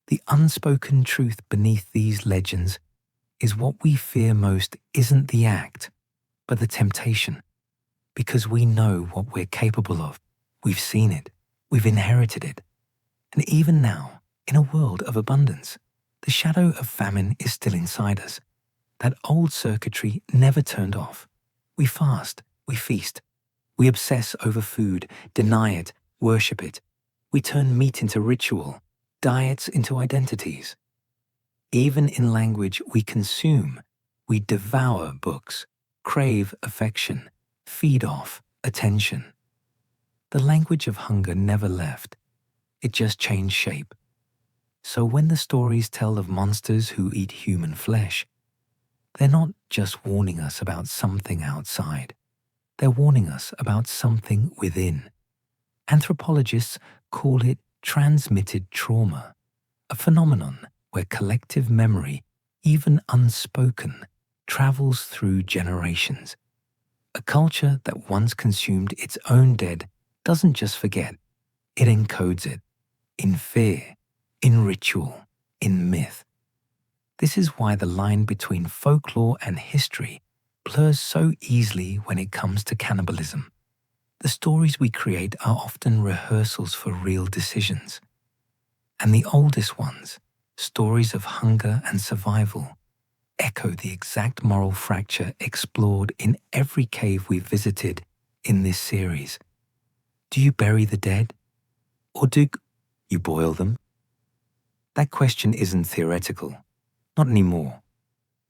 Speaker 1: The unspoken truth beneath these legends is what we fear most isn't the act, but the temptation. Because we know what we're capable of. We've seen it. We've inherited it. And even now, in a world of abundance, the shadow of famine is still inside us. That old circuitry never turned off. We fast, we feast. We obsess over food, deny it, worship it. We turn meat into ritual, diets into identities. Even in language we consume, we devour books, crave affection, feed off attention. The language of hunger never left. It just changed shape. So when the stories tell of monsters who eat human flesh, they're not just warning us about something outside. They're warning us about something within. Anthropologists call it transmitted trauma, a phenomenon where collective memory, even unspoken, travels through generations. A culture that once consumed its own dead doesn't just forget, it encodes it in fear, in ritual, in myth. This is why the line between folklore and history blurs so easily when it comes to cannibalism. The stories we create are often rehearsals for real decisions. And the oldest ones, stories of hunger and survival, echo the exact moral fracture explored in every cave we've visited in this series. Do you bury the dead? Or do you boil them? That question isn't theoretical. Not anymore.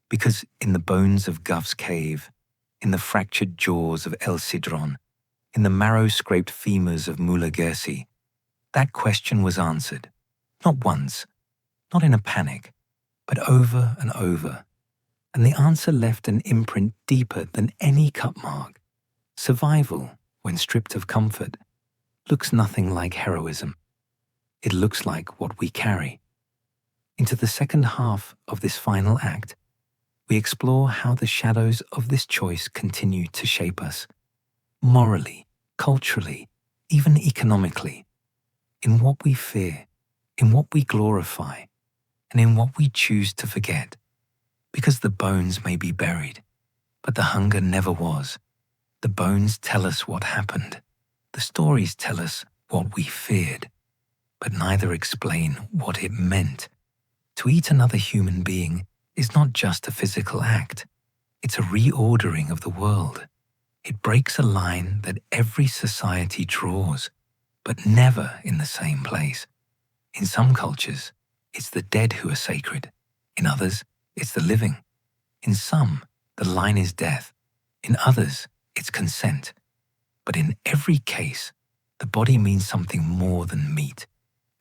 Speaker 1: Because in the bones of Gough's cave, in the fractured jaws of El Sidron, in the marrow-scraped femurs of Mula Gersi, that question was answered. Not once, not in a panic, but over and over. And the answer left an imprint deeper than any cut mark. Survival, when stripped of comfort, looks nothing like heroism. It looks like what we carry. Into the second half of this final act, we explore how the shadows of this choice continue to shape us. Morally, culturally, even economically. In what we fear, in what we glorify, and in what we choose to forget. Because the bones may be buried, but the hunger never was. The bones tell us what happened. The stories tell us what we feared, but neither explain what it meant. To eat another human being is not just a physical act. It's a reordering of the world. It breaks a line that every society draws, but never in the same place. In some cultures, it's the dead who are sacred. In others, it's the living. In some, the line is death. In others, it's consent. But in every case, the body means something more than meat.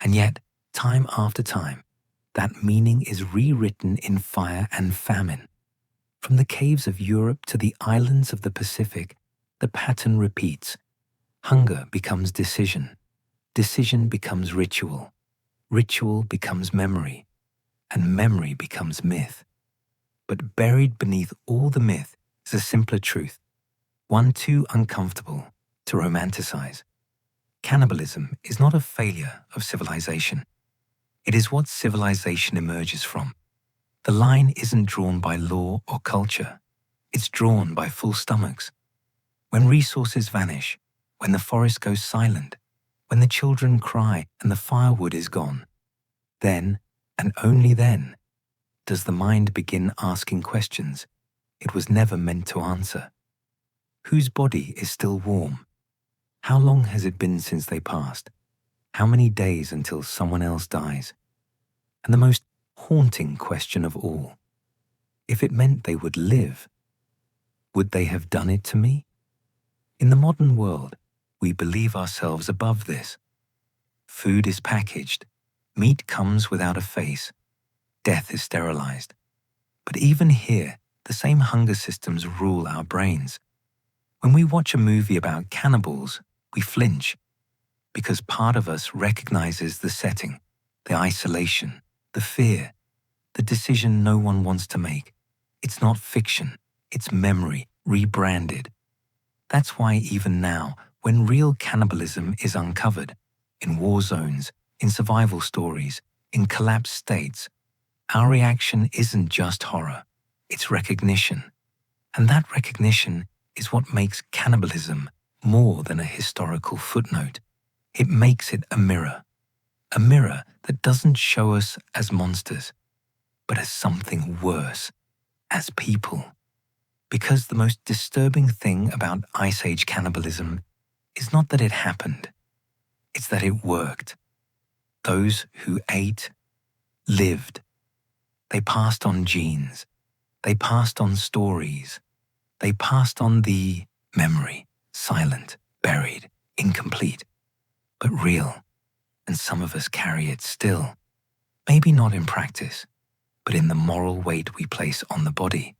Speaker 1: And yet, time after time, that meaning is rewritten in fire and famine. From the caves of Europe to the islands of the Pacific, the pattern repeats. Hunger becomes decision. Decision becomes ritual. Ritual becomes memory. And memory becomes myth. But buried beneath all the myth is a simpler truth, one too uncomfortable to romanticize. Cannibalism is not a failure of civilization. It is what civilization emerges from. The line isn't drawn by law or culture. It's drawn by full stomachs. When resources vanish, when the forest goes silent, when the children cry and the firewood is gone, then, and only then, does the mind begin asking questions it was never meant to answer. Whose body is still warm? How long has it been since they passed? How many days until someone else dies? And the most haunting question of all, if it meant they would live, would they have done it to me? In the modern world, we believe ourselves above this. Food is packaged, meat comes without a face, death is sterilized. But even here, the same hunger systems rule our brains. When we watch a movie about cannibals, We flinch because part of us recognizes the setting, the isolation, the fear, the decision no one wants to make. It's not fiction, it's memory, rebranded. That's why even now, when real cannibalism is uncovered, in war zones, in survival stories, in collapsed states, our reaction isn't just horror, it's recognition. And that recognition is what makes cannibalism more than a historical footnote. It makes it a mirror that doesn't show us as monsters, but as something worse, as people. Because the most disturbing thing about Ice Age cannibalism is not that it happened, it's that it worked. Those who ate lived. They passed on genes. They passed on stories. They passed on the memory, silent, buried, incomplete, but real. And some of us carry it still. Maybe not in practice, but in the moral weight we place on the body,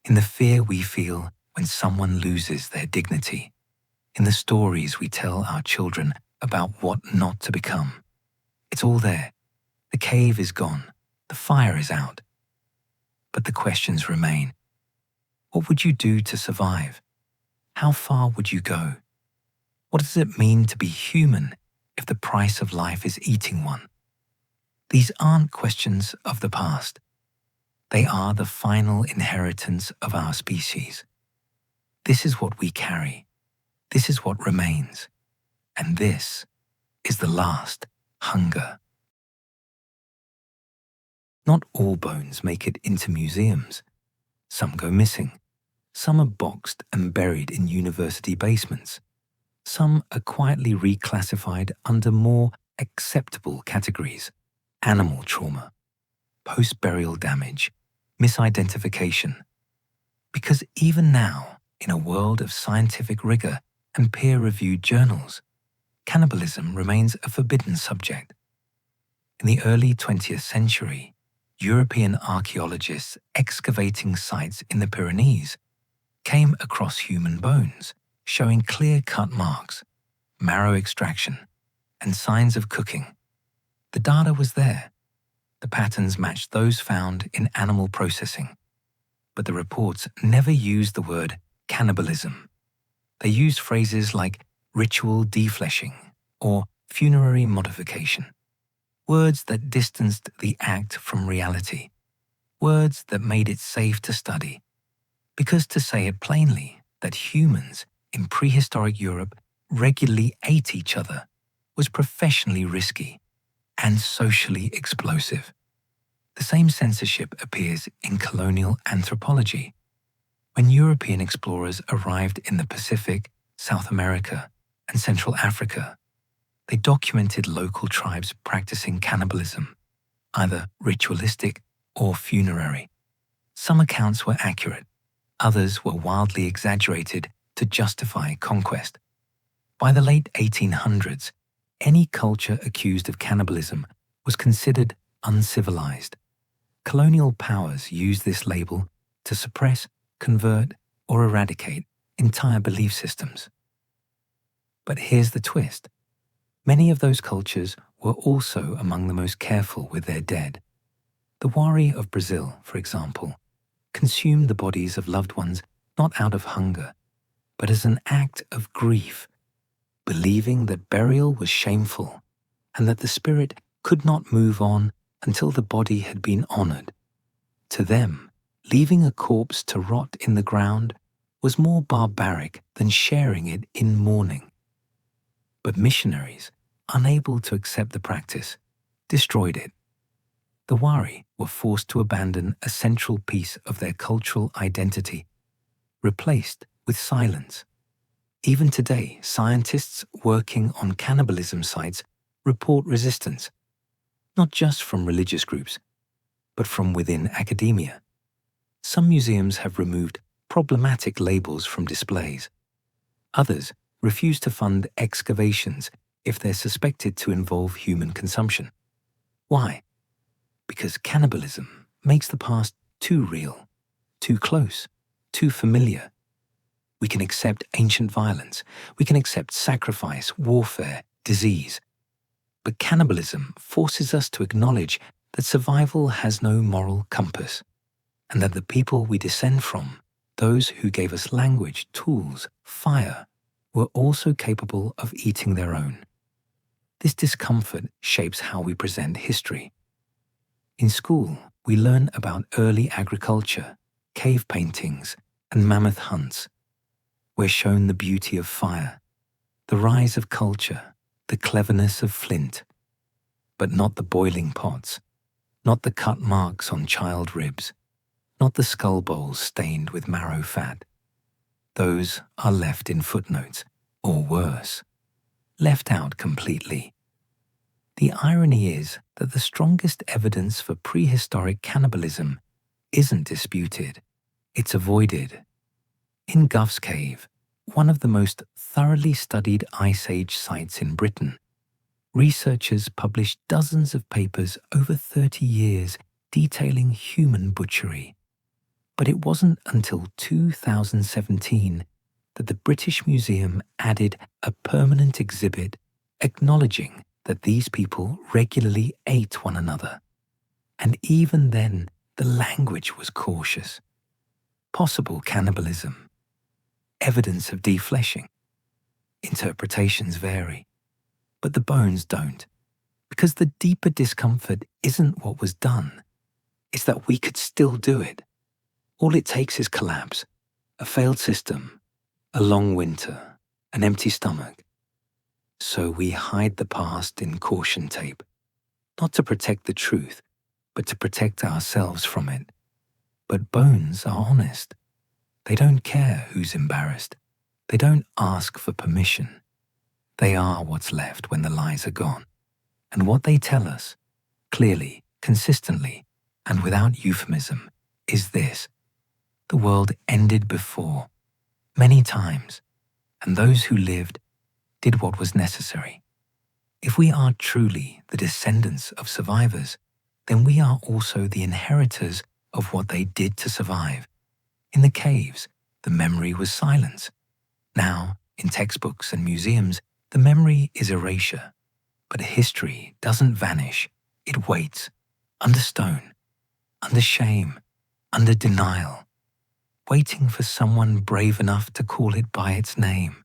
Speaker 1: in the fear we feel when someone loses their dignity, in the stories we tell our children about what not to become. It's all there. The cave is gone. The fire is out. But the questions remain. What would you do to survive? How far would you go? What does it mean to be human if the price of life is eating one? These aren't questions of the past. They are the final inheritance of our species. This is what we carry. This is what remains. And this is the last hunger. Not all bones make it into museums. Some go missing. Some are boxed and buried in university basements. Some are quietly reclassified under more acceptable categories: animal trauma, post-burial damage, misidentification. Because even now, in a world of scientific rigor and peer-reviewed journals, cannibalism remains a forbidden subject. In the early 20th century, European archaeologists excavating sites in the Pyrenees came across human bones, showing clear-cut marks, marrow extraction, and signs of cooking. The data was there. The patterns matched those found in animal processing. But the reports never used the word cannibalism. They used phrases like ritual defleshing or funerary modification. Words that distanced the act from reality. Words that made it safe to study. Because to say it plainly, that humans in prehistoric Europe regularly ate each other was professionally risky and socially explosive. The same censorship appears in colonial anthropology. When European explorers arrived in the Pacific, South America, and Central Africa, they documented local tribes practicing cannibalism, either ritualistic or funerary. Some accounts were accurate, others were wildly exaggerated to justify conquest. By the late 1800s, any culture accused of cannibalism was considered uncivilized. Colonial powers used this label to suppress, convert, or eradicate entire belief systems. But here's the twist. Many of those cultures were also among the most careful with their dead. The Wari of Brazil, for example, consumed the bodies of loved ones not out of hunger, but as an act of grief, believing that burial was shameful and that the spirit could not move on until the body had been honored. To them, leaving a corpse to rot in the ground was more barbaric than sharing it in mourning. But missionaries, unable to accept the practice, destroyed it. The Wari were forced to abandon a central piece of their cultural identity, replaced with silence. Even today, scientists working on cannibalism sites report resistance, not just from religious groups, but from within academia. Some museums have removed problematic labels from displays. Others refuse to fund excavations if they're suspected to involve human consumption. Why? Because cannibalism makes the past too real, too close, too familiar. We can accept ancient violence. We can accept sacrifice, warfare, disease. But cannibalism forces us to acknowledge that survival has no moral compass, and that the people we descend from, those who gave us language, tools, fire, were also capable of eating their own. This discomfort shapes how we present history. In school, we learn about early agriculture, cave paintings, and mammoth hunts. We're shown the beauty of fire, the rise of culture, the cleverness of flint, but not the boiling pots, not the cut marks on child ribs, not the skull bowls stained with marrow fat. Those are left in footnotes, or worse, left out completely. The irony is that the strongest evidence for prehistoric cannibalism isn't disputed, it's avoided. In Gough's cave, one of the most thoroughly studied Ice Age sites in Britain, researchers published dozens of papers over 30 years detailing human butchery. But it wasn't until 2017 that the British Museum added a permanent exhibit acknowledging that these people regularly ate one another. And even then, the language was cautious. Possible cannibalism. Evidence of defleshing. Interpretations vary. But the bones don't. Because the deeper discomfort isn't what was done. It's that we could still do it. All it takes is collapse, a failed system, a long winter, an empty stomach. So we hide the past in caution tape, not to protect the truth, but to protect ourselves from it. But bones are honest. They don't care who's embarrassed. They don't ask for permission. They are what's left when the lies are gone. And what they tell us, clearly, consistently, and without euphemism, is this. The world ended before, many times, and those who lived did what was necessary. If we are truly the descendants of survivors, then we are also the inheritors of what they did to survive. In the caves, the memory was silence. Now, in textbooks and museums, the memory is erasure. But history doesn't vanish. It waits, under stone, under shame, under denial, waiting for someone brave enough to call it by its name.